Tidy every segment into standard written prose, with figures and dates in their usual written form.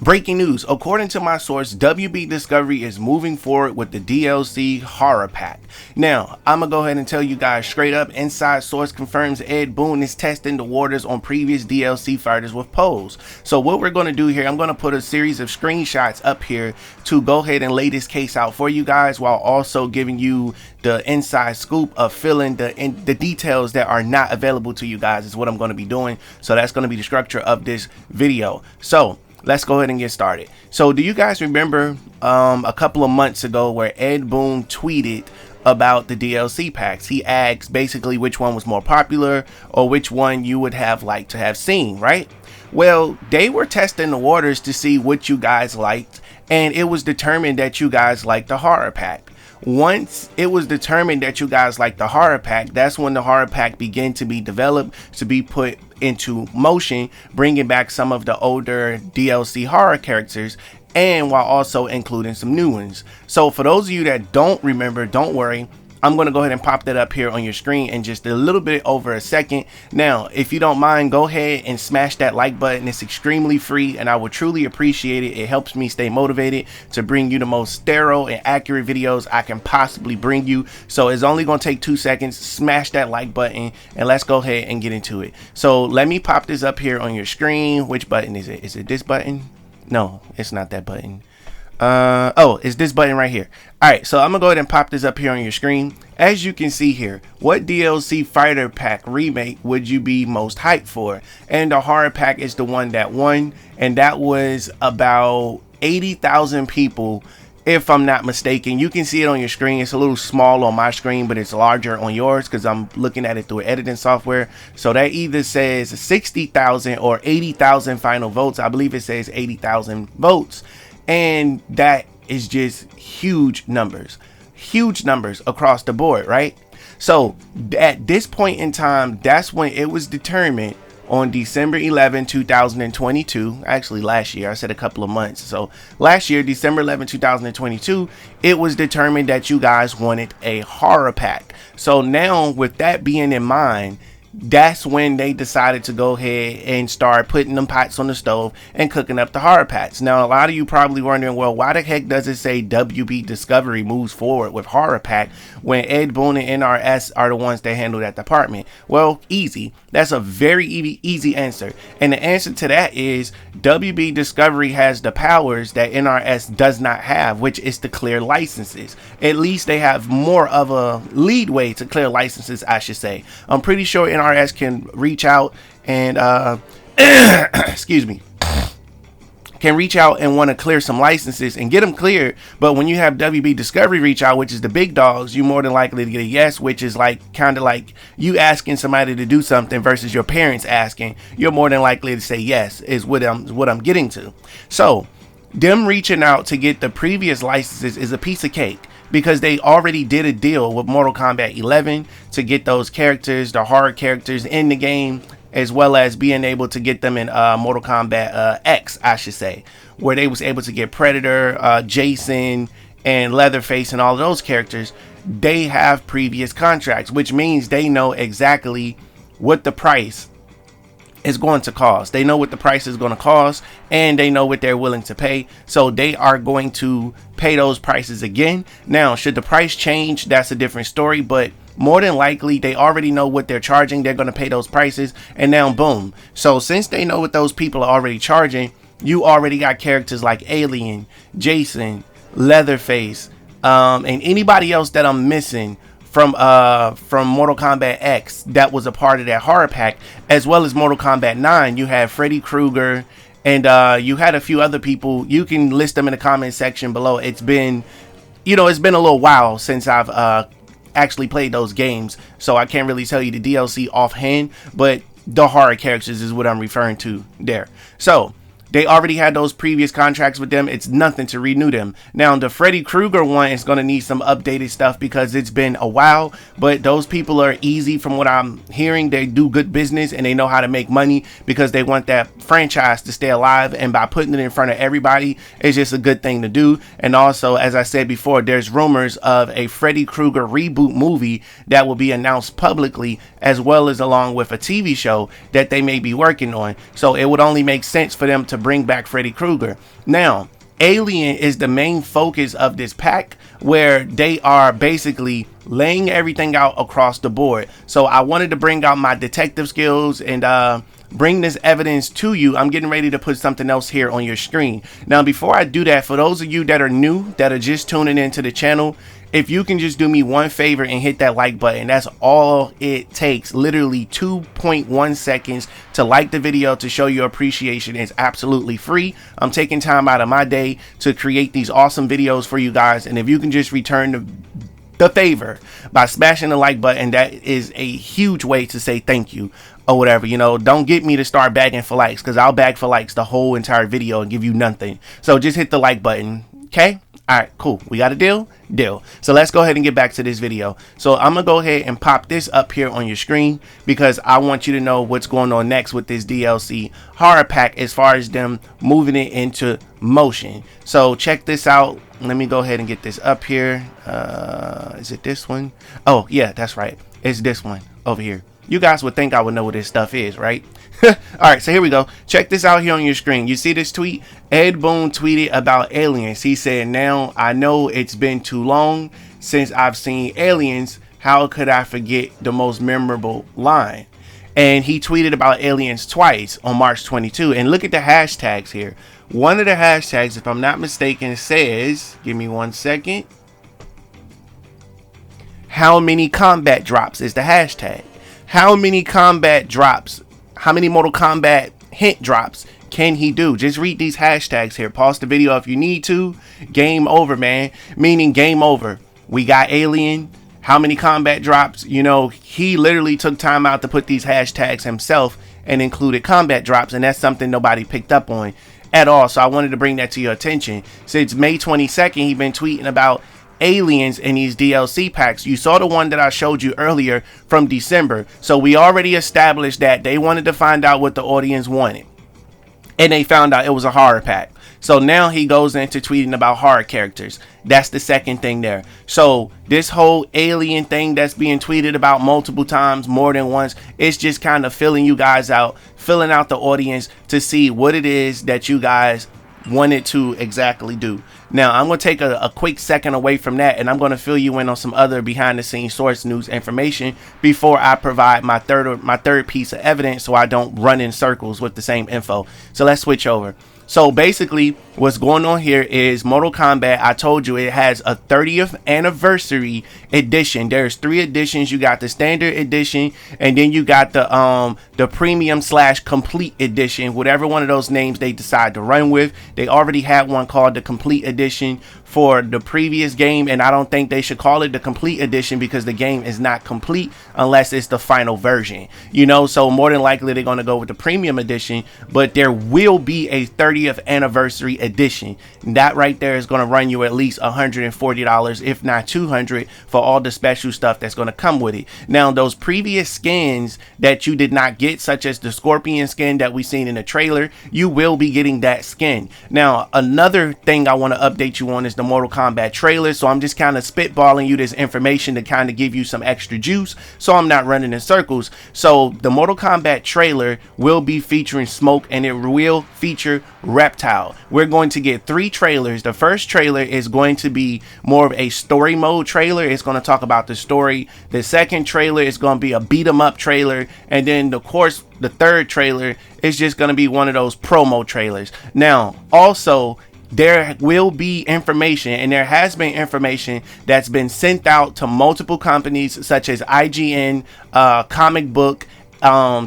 Breaking news, according to my source, WB Discovery is moving forward with the DLC Horror Pack. Now, I'm gonna go ahead and tell you guys straight up, inside source confirms Ed Boon is testing the waters on previous DLC fighters with polls. So what we're gonna do here, I'm gonna put a series of screenshots up here to go ahead and lay this case out for you guys, while also giving you the inside scoop of filling the details that are not available to you guys is what I'm gonna be doing. So that's gonna be the structure of this video. So let's go ahead and get started. So do you guys remember a couple of months ago where Ed Boon tweeted about the DLC packs? He asked basically which one was more popular or which one you would have liked to have seen, right? Well, they were testing the waters to see what you guys liked, and it was determined that you guys liked the horror pack. Once it was determined that you guys like the horror pack, that's when the horror pack began to be developed, to be put into motion, bringing back some of the older DLC horror characters, and while also including some new ones. So for those of you that don't remember, don't worry, I'm going to go ahead and pop that up here on your screen in just a little bit over a second. Now, if you don't mind, go ahead and smash that like button. It's extremely free and I would truly appreciate it. It helps me stay motivated to bring you the most thorough and accurate videos I can possibly bring you. So it's only going to take 2 seconds. Smash that like button and let's go ahead and get into it. So let me pop this up here on your screen. Which button is it? Is it this button? No, it's not that button. Oh, it's this button right here. Alright, so I'm gonna go ahead and pop this up here on your screen. As you can see here, what DLC fighter pack remake would you be most hyped for? And the horror pack is the one that won, and that was about 80,000 people, if I'm not mistaken. You can see it on your screen. It's a little small on my screen, but it's larger on yours because I'm looking at it through editing software. So that either says 60,000 or 80,000 final votes. I believe it says 80,000 votes. And that is just huge numbers across the board, right? So at this point in time, that's when it was determined on December 11, 2022, actually last year, I said a couple of months. So last year, December 11, 2022, it was determined that you guys wanted a horror pack. So now with that being in mind, that's when they decided to go ahead and start putting them pots on the stove and cooking up the horror packs. Now, a lot of you probably wondering, well, why the heck does it say WB Discovery moves forward with horror pack when Ed Boon and NRS are the ones that handle that department? Well, easy. That's a very easy answer. And the answer to that is WB Discovery has the powers that NRS does not have, which is to clear licenses. At least they have more of a leadway to clear licenses, I should say. I'm pretty sure NRS can reach out and excuse me, can reach out and want to clear some licenses and get them cleared. But when you have WB Discovery reach out, which is the big dogs, you're more than likely to get a yes, which is like kind of like you asking somebody to do something versus your parents asking. You're more than likely to say yes, is what I'm getting to. So them reaching out to get the previous licenses is a piece of cake, because they already did a deal with Mortal Kombat 11 to get those characters, the horror characters, in the game, as well as being able to get them in Mortal Kombat X, I should say, where they was able to get Predator, Jason, and Leatherface, and all of those characters. They have previous contracts, which means they know exactly what the price is going to cost. They know what the price is going to cost, and they know what they're willing to pay. So they are going to pay those prices again. Now, should the price change, that's a different story, but more than likely they already know what they're charging. They're going to pay those prices, and now boom. So since they know what those people are already charging, you already got characters like Alien, Jason, Leatherface, and anybody else that I'm missing from Mortal Kombat X that was a part of that horror pack, as well as Mortal Kombat 9. You had Freddy Krueger, and you had a few other people. You can list them in the comment section below. It's been a little while since I've actually played those games, so I can't really tell you the DLC offhand, but the horror characters is what I'm referring to there. So they already had those previous contracts with them. It's nothing to renew them. Now, the Freddy Krueger one is going to need some updated stuff because it's been a while, but those people are easy from what I'm hearing. They do good business and they know how to make money because they want that franchise to stay alive, and by putting it in front of everybody, it's just a good thing to do. And also, as I said before, there's rumors of a Freddy Krueger reboot movie that will be announced publicly, as well as along with a TV show that they may be working on. So it would only make sense for them to bring back Freddy Krueger. Now, Alien is the main focus of this pack, where they are basically laying everything out across the board. So I wanted to bring out my detective skills and bring this evidence to you. I'm getting ready to put something else here on your screen. Now, before I do that, for those of you that are new, that are just tuning into the channel, if you can just do me one favor and hit that like button, that's all it takes. Literally 2.1 seconds to like the video, to show your appreciation. It's absolutely free. I'm taking time out of my day to create these awesome videos for you guys, and if you can just return the favor by smashing the like button, that is a huge way to say thank you or whatever. You know, don't get me to start begging for likes, because I'll beg for likes the whole entire video and give you nothing. So just hit the like button, okay? All right, cool. We got a deal? Deal. So let's go ahead and get back to this video. So I'm gonna go ahead and pop this up here on your screen, because I want you to know what's going on next with this DLC horror pack, as far as them moving it into motion. So check this out. Let me go ahead and get this up here. Is it this one? Oh yeah, that's right. It's this one over here. You guys would think I would know what this stuff is, right? All right, so here we go. Check this out here on your screen. You see this tweet? Ed Boon tweeted about aliens. He said, "Now I know it's been too long since I've seen aliens. How could I forget the most memorable line?" And he tweeted about aliens twice on March 22. And look at the hashtags here. One of the hashtags, if I'm not mistaken, says, give me 1 second, how many combat drops is the hashtag. How many combat drops, how many Mortal Kombat hint drops can he do? Just read these hashtags here. Pause the video if you need to. Game over, man. Meaning game over. We got alien. How many combat drops? You know, he literally took time out to put these hashtags himself and included combat drops, and that's something nobody picked up on at all. So I wanted to bring that to your attention. Since May 22nd, he's been tweeting about aliens in these DLC packs. You saw the one that I showed you earlier from December. So we already established that they wanted to find out what the audience wanted, and they found out it was a horror pack. So now he goes into tweeting about horror characters. That's the second thing there. So this whole alien thing that's being tweeted about multiple times, more than once, it's just kind of filling you guys out, filling out the audience to see what it is that you guys wanted to exactly do. Now I'm going to take a quick second away from that, and I'm going to fill you in on some other behind the scenes source news information before I provide my third piece of evidence, so I don't run in circles with the same info. So let's switch over. So basically what's going on here is Mortal Kombat, I told you it has a 30th anniversary edition. There's 3 editions. You got the standard edition, and then you got the premium / complete edition, whatever one of those names they decide to run with. They already had one called the complete edition for the previous game, and I don't think they should call it the complete edition, because the game is not complete unless it's the final version, you know. So more than likely they're going to go with the premium edition, but there will be a 30th anniversary edition. That right there is going to run you at least $140, if not $200, for all the special stuff that's going to come with it. Now those previous skins that you did not get, such as the Scorpion skin that we seen in the trailer, you will be getting that skin. Now another thing I want to update you on is the Mortal Kombat trailer. So I'm just kind of spitballing you this information to kind of give you some extra juice, so I'm not running in circles. So the Mortal Kombat trailer will be featuring Smoke, and it will feature Reptile. We're going to get 3 trailers. The first trailer is going to be more of a story mode trailer. It's going to talk about the story. The second trailer is going to be a beat 'em up trailer, and then of course the third trailer is just going to be one of those promo trailers. Now also there will be information, and there has been information that's been sent out to multiple companies such as IGN, Comic Book,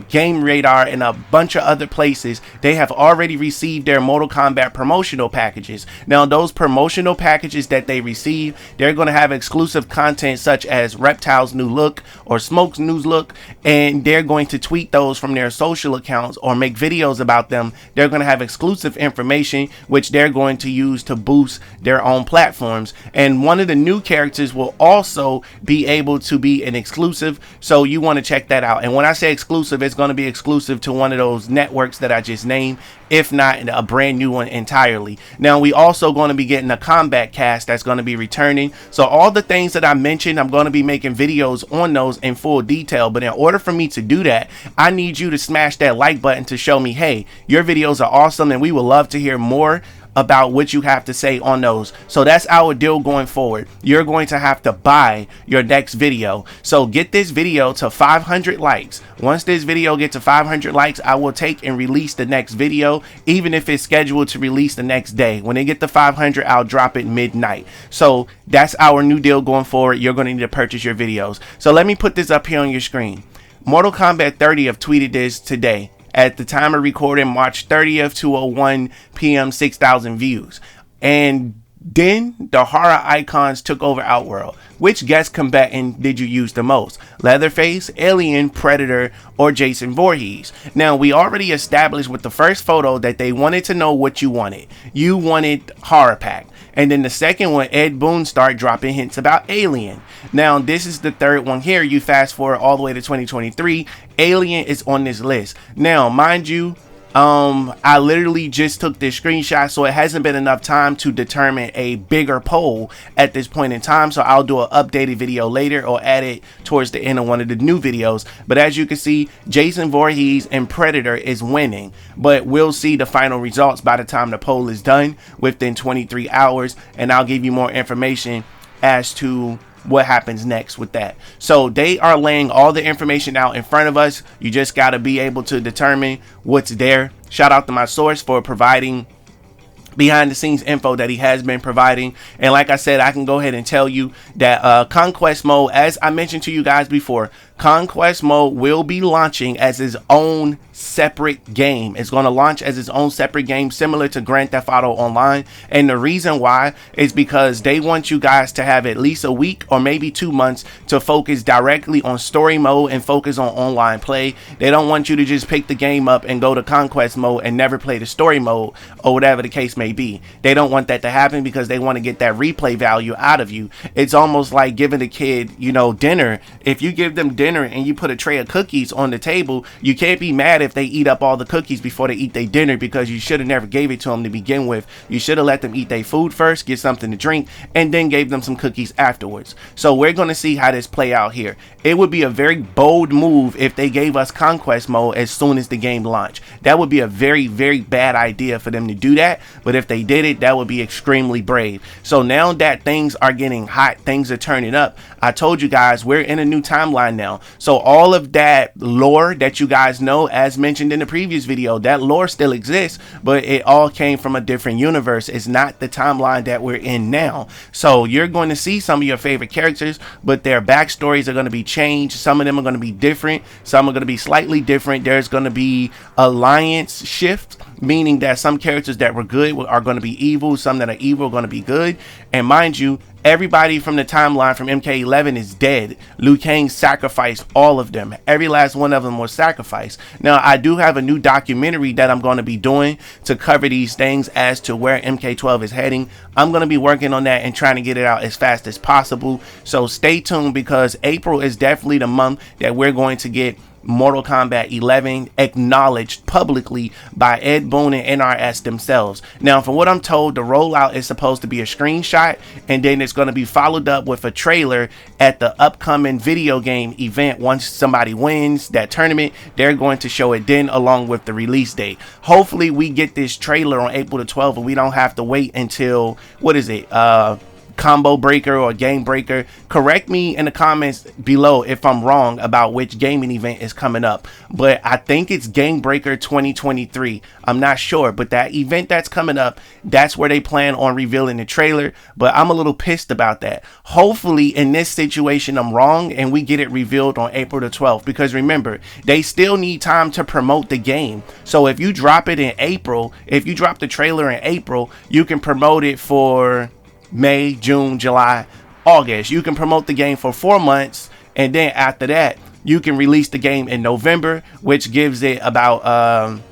Game Radar, and a bunch of other places. They have already received their Mortal Kombat promotional packages. Now those promotional packages that they receive, they're going to have exclusive content such as Reptile's new look or Smoke's new look, and they're going to tweet those from their social accounts or make videos about them. They're going to have exclusive information which they're going to use to boost their own platforms, and one of the new characters will also be able to be an exclusive, so you want to check that out. And when I say exclusive, it's going to be exclusive to one of those networks that I just named, if not a brand new one entirely. Now, we also going to be getting a combat cast that's going to be returning. So all the things that I mentioned, I'm going to be making videos on those in full detail. But in order for me to do that, I need you to smash that like button to show me, hey, your videos are awesome and we would love to hear more about what you have to say on those. So that's our deal going forward. You're going to have to buy your next video. So get this video to 500 likes. Once this video gets to 500 likes, I will take and release the next video, even if it's scheduled to release the next day. When they get to 500, I'll drop it midnight. So that's our new deal going forward. You're going to need to purchase your videos. So let me put this up here on your screen. Mortal Kombat 30 have tweeted this today. At the time of recording, March 30th, 2:01 p.m., 6,000 views. And then the horror icons took over Outworld. Which guest combatant did you use the most? Leatherface, Alien, Predator, or Jason Voorhees? Now, we already established with the first photo that they wanted to know what you wanted. You wanted Horror Pack. And then the second one, Ed Boon started dropping hints about Alien. Now, this is the third one here. You fast forward all the way to 2023. Alien is on this list. Now, mind you, I literally just took this screenshot, so it hasn't been enough time to determine a bigger poll at this point in time. So I'll do an updated video later or add it towards the end of one of the new videos. But as you can see, Jason Voorhees and Predator is winning, but we'll see the final results by the time the poll is done within 23 hours. And I'll give you more information as to what happens next with that. So they are laying all the information out in front of us. You just got to be able to determine what's there. Shout out to my source for providing behind the scenes info that he has been providing. And like I said, I can go ahead and tell you that Conquest Mode, as I mentioned to you guys before, Conquest Mode will be launching as its own separate game. It's going to launch as its own separate game, similar to Grand Theft Auto Online. And the reason why is because they want you guys to have at least a week or maybe 2 months to focus directly on story mode and focus on online play. They don't want you to just pick the game up and go to Conquest Mode and never play the story mode or whatever the case may be. They don't want that to happen because they want to get that replay value out of you. It's almost like giving a kid, you know, dinner. If you give them dinner and you put a tray of cookies on the table, you can't be mad if they eat up all the cookies before they eat their dinner, because you should have never gave it to them to begin with. You should have let them eat their food first, get something to drink, and then gave them some cookies afterwards. So we're going to see how this play out here. It would be a very bold move if they gave us Conquest Mode as soon as the game launched. That would be a very, very bad idea for them to do that, but if they did it, that would be extremely brave. So now that things are getting hot, things are turning up, I told you guys we're in a new timeline now. So all of that lore that you guys know, as mentioned in the previous video, that lore still exists, but it all came from a different universe. It's not the timeline that we're in now. So you're going to see some of your favorite characters, but their backstories are going to be changed. Some of them are going to be different. Some are going to be slightly different. There's going to be alliance shift, meaning that some characters that were good are going to be evil. Some that are evil are going to be good. And mind you, everybody from the timeline from MK11 is dead. Liu Kang sacrificed all of them. Every last one of them was sacrificed. Now, I do have a new documentary that I'm going to be doing to cover these things as to where MK12 is heading. I'm going to be working on that and trying to get it out as fast as possible. So stay tuned, because April is definitely the month that we're going to get Mortal Kombat 11 acknowledged publicly by Ed Boon and NRS themselves. Now, from what I'm told, the rollout is supposed to be a screenshot, and then it's going to be followed up with a trailer at the upcoming video game event. Once somebody wins that tournament, they're going to show it then, along with the release date. Hopefully we get this trailer on April the 12th and we don't have to wait until, what is it, Combo Breaker or Game Breaker. Correct me in the comments below if I'm wrong about which gaming event is coming up, but I think it's Game Breaker 2023. I'm not sure, but that event that's coming up, that's where they plan on revealing the trailer. But I'm a little pissed about that. Hopefully in this situation I'm wrong and we get it revealed on April the 12th, because remember, they still need time to promote the game. So if you drop it in April, if you drop the trailer in April, you can promote it for May, June, July, August. You can promote the game for 4 months, and then after that you can release the game in November, which gives it about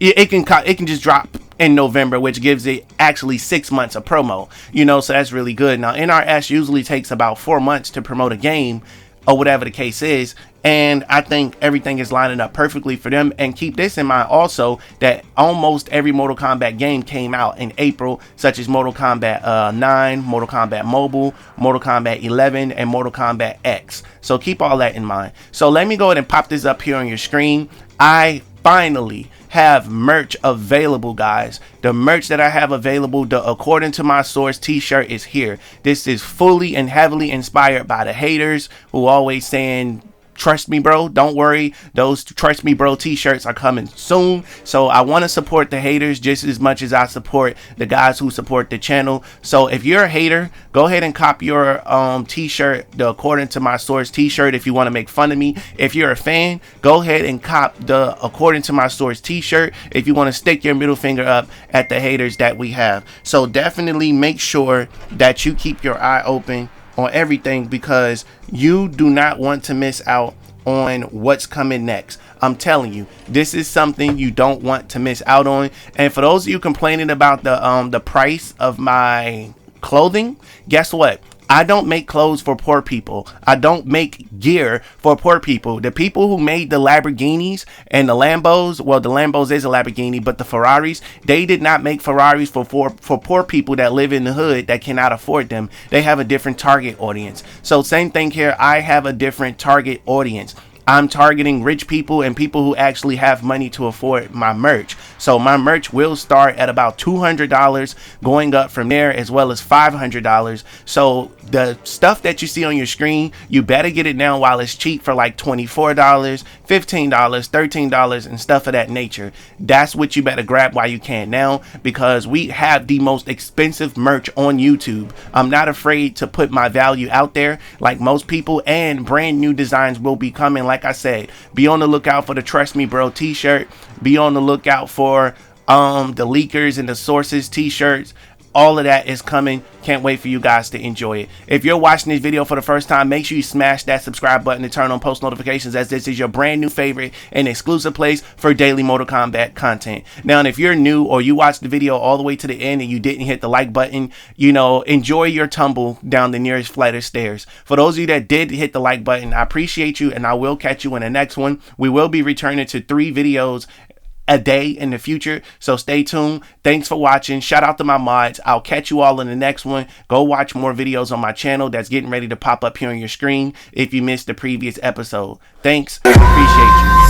it can just drop in November, which gives it actually 6 months of promo, you know. So that's really good. Now NRS usually takes about 4 months to promote a game. or whatever the case is. And I think everything is lining up perfectly for them. And keep this in mind also, that almost every Mortal Kombat game came out in April, such as Mortal Kombat 9, Mortal Kombat Mobile, Mortal Kombat 11, and Mortal Kombat X. So keep all that in mind. So let me go ahead and pop this up here on your screen. I finally have merch available, guys. The merch that I have available, the According to My Source t-shirt, is here. This is fully and heavily inspired by the haters who always saying, trust me, bro. Don't worry. Those trust me, bro t-shirts are coming soon. So I want to support the haters just as much as I support the guys who support the channel. So if you're a hater, go ahead and cop your t-shirt, the According to My Source t-shirt, if you want to make fun of me. If you're a fan, go ahead and cop the According to My Source t-shirt if you want to stick your middle finger up at the haters that we have. So definitely make sure that you keep your eye open on everything, because you do not want to miss out on what's coming next. I'm telling you, this is something you don't want to miss out on. And for those of you complaining about the price of my clothing, guess what? I don't make clothes for poor people. I don't make gear for poor people. The people who made the Lamborghinis and the Lambos, well, the Lambos is a Lamborghini, but the Ferraris, they did not make Ferraris for poor people that live in the hood that cannot afford them. They have a different target audience. So same thing here. I have a different target audience. I'm targeting rich people and people who actually have money to afford my merch. So my merch will start at about $200, going up from there, as well as $500. So the stuff that you see on your screen, you better get it now while it's cheap for like $24, $15, $13, and stuff of that nature. That's what you better grab while you can now, because we have the most expensive merch on YouTube. I'm not afraid to put my value out there like most people, and brand new designs will be coming. Like I said, be on the lookout for the Trust Me Bro t-shirt. Be on the lookout for the leakers and the sources t-shirts. All of that is coming. Can't wait for you guys to enjoy it. If you're watching this video for the first time, make sure you smash that subscribe button and turn on post notifications, as this is your brand new favorite and exclusive place for daily Mortal Kombat content. Now, and if you're new or you watched the video all the way to the end and you didn't hit the like button, you know, enjoy your tumble down the nearest flight of stairs. For those of you that did hit the like button, I appreciate you, and I will catch you in the next one. We will be returning to 3 videos a day in the future, so stay tuned. Thanks for watching. Shout out to my mods. I'll catch you all in the next one. Go watch more videos on my channel that's getting ready to pop up here on your screen if you missed the previous episode. Thanks. Appreciate you.